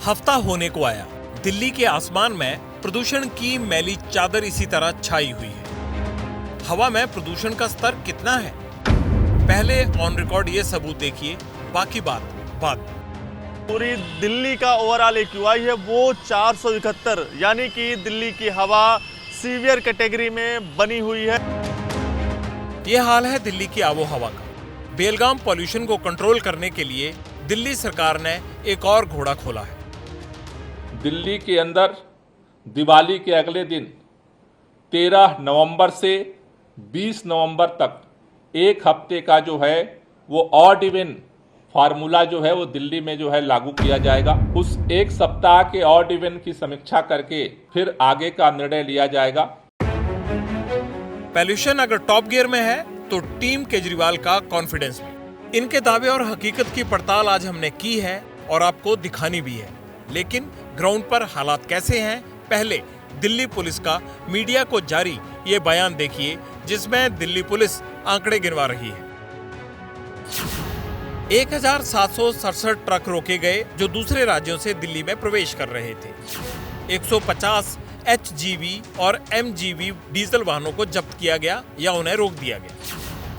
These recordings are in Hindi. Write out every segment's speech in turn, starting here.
हफ्ता होने को आया, दिल्ली के आसमान में प्रदूषण की मैली चादर इसी तरह छाई हुई है। हवा में प्रदूषण का स्तर कितना है, पहले ऑन रिकॉर्ड ये सबूत देखिए, बाकी बात बाद में। पूरी दिल्ली का ओवरऑल AQI है वो 471, यानी कि दिल्ली की हवा सीवियर कैटेगरी में बनी हुई है। ये हाल है दिल्ली की आबो हवा का। बेलगाम पॉल्यूशन को कंट्रोल करने के लिए दिल्ली सरकार ने एक और घोड़ा खोला है। दिल्ली के अंदर दिवाली के अगले दिन 13 नवंबर से 20 नवंबर तक एक हफ्ते का जो है वो ऑड इवन फार्मूला जो है वो दिल्ली में जो है लागू किया जाएगा। उस एक सप्ताह के ऑड इवन की समीक्षा करके फिर आगे का निर्णय लिया जाएगा। पॉल्यूशन अगर टॉप गियर में है तो टीम केजरीवाल का कॉन्फिडेंस भी। इनके दावे और हकीकत की पड़ताल आज हमने की है और आपको दिखानी भी है। लेकिन ग्राउंड पर हालात कैसे हैं, पहले दिल्ली पुलिस का मीडिया को जारी ये बयान देखिए, जिसमें दिल्ली पुलिस आंकड़े गिनवा रही है। 1767 ट्रक रोके गए जो दूसरे राज्यों से दिल्ली में प्रवेश कर रहे थे। 150 HGV और MGV डीजल वाहनों को जब्त किया गया या उन्हें रोक दिया गया।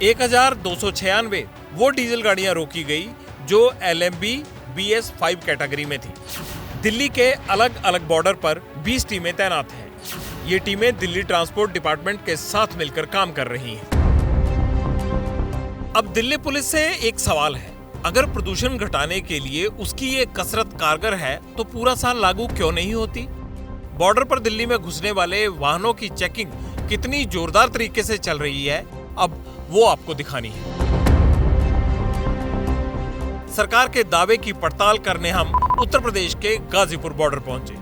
1296 वो डीजल गाड़ियां रोकी गई जो LMB BS5 कैटेगरी में थी। दिल्ली के अलग अलग बॉर्डर पर 20 टीमें तैनात हैं। ये टीमें दिल्ली ट्रांसपोर्ट डिपार्टमेंट के साथ मिलकर काम कर रही हैं। अब दिल्ली पुलिस से एक सवाल है, अगर प्रदूषण घटाने के लिए उसकी ये कसरत कारगर है तो पूरा साल लागू क्यों नहीं होती? बॉर्डर पर दिल्ली में घुसने वाले वाहनों की चेकिंग कितनी जोरदार तरीके से चल रही है, अब वो आपको दिखानी है। सरकार के दावे की पड़ताल करने हम उत्तर प्रदेश के गाजीपुर बॉर्डर पहुंचे।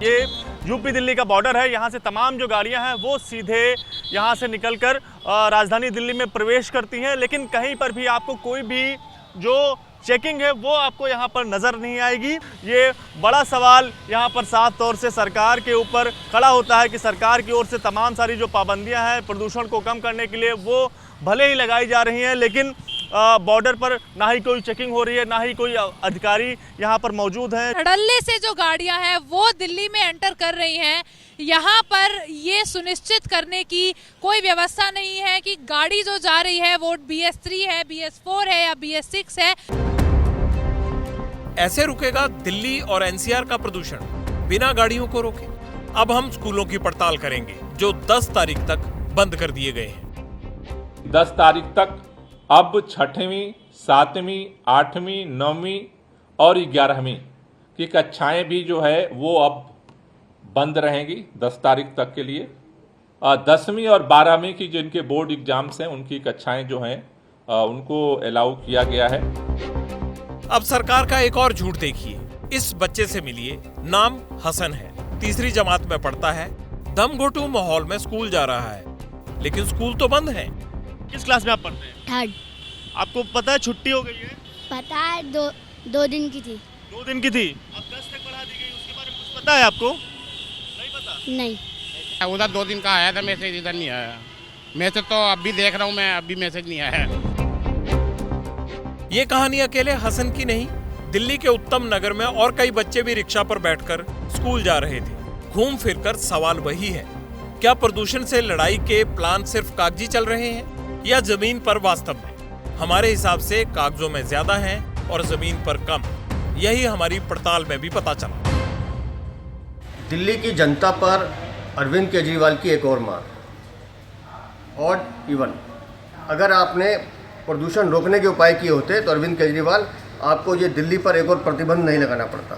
ये यूपी दिल्ली का बॉर्डर है। यहाँ से तमाम जो गाड़ियाँ हैं वो सीधे यहाँ से निकलकर राजधानी दिल्ली में प्रवेश करती हैं, लेकिन कहीं पर भी आपको कोई भी जो चेकिंग है वो आपको यहाँ पर नज़र नहीं आएगी। ये बड़ा सवाल यहाँ पर साफ तौर से सरकार के ऊपर खड़ा होता है कि सरकार की ओर से तमाम सारी जो पाबंदियाँ हैं प्रदूषण को कम करने के लिए वो भले ही लगाई जा रही हैं, लेकिन बॉर्डर पर ना ही कोई चेकिंग हो रही है, ना ही कोई अधिकारी यहाँ पर मौजूद हैं। धड़ल्ले से जो गाड़ियां हैं वो दिल्ली में एंटर कर रही हैं। यहाँ पर ये सुनिश्चित करने की कोई व्यवस्था नहीं है कि गाड़ी जो जा रही है वो BS3 है, BS4 है या BS6 है। ऐसे रुकेगा दिल्ली और NCR का प्रदूषण, बिना गाड़ियों को रोके। अब हम स्कूलों की पड़ताल करेंगे जो 10 तारीख तक बंद कर दिए गए हैं। 10 तारीख तक अब 6वीं, 7वीं, 8वीं, 9वीं और 11वीं की कक्षाएं भी जो है वो अब बंद रहेंगी 10 तारीख तक के लिए। 10वीं और 12वीं की जिनके बोर्ड एग्जाम्स हैं उनकी कक्षाएं जो हैं उनको अलाउ किया गया है। अब सरकार का एक और झूठ देखिए। इस बच्चे से मिलिए, नाम हसन है, 3री जमात में पढ़ता है, दम घोटू माहौल में स्कूल जा रहा है, लेकिन स्कूल तो बंद है। किस क्लास में आप पढ़ते हैं? 3rd। आपको पता है छुट्टी हो गई है? पता है, दो दिन की थी। 2 दिन की थी। अब 10 तक बढ़ा दी गई, उसके बारे में कुछ पता है आपको? नहीं पता? नहीं। उधर 2 दिन का आया था मैसेज, इधर नहीं आया। मैसेज तो अभी देख रहा हूँ मैं, अभी मैसेज नहीं आया है। ये कहानी अकेले हसन की नहीं, दिल्ली के उत्तम नगर में और कई बच्चे भी रिक्शा पर बैठकर स्कूल जा रहे थे। घूम फिरकर सवाल वही है, क्या प्रदूषण से लड़ाई के प्लान सिर्फ कागजी चल रहे हैं या जमीन पर वास्तव में? हमारे हिसाब से कागजों में ज्यादा हैं और जमीन पर कम। यही हमारी पड़ताल में भी पता चला। दिल्ली की जनता पर अरविंद केजरीवाल की एक और मार, ऑड इवन। अगर आपने प्रदूषण रोकने के उपाय किए होते तो अरविंद केजरीवाल आपको ये दिल्ली पर एक और प्रतिबंध नहीं लगाना पड़ता।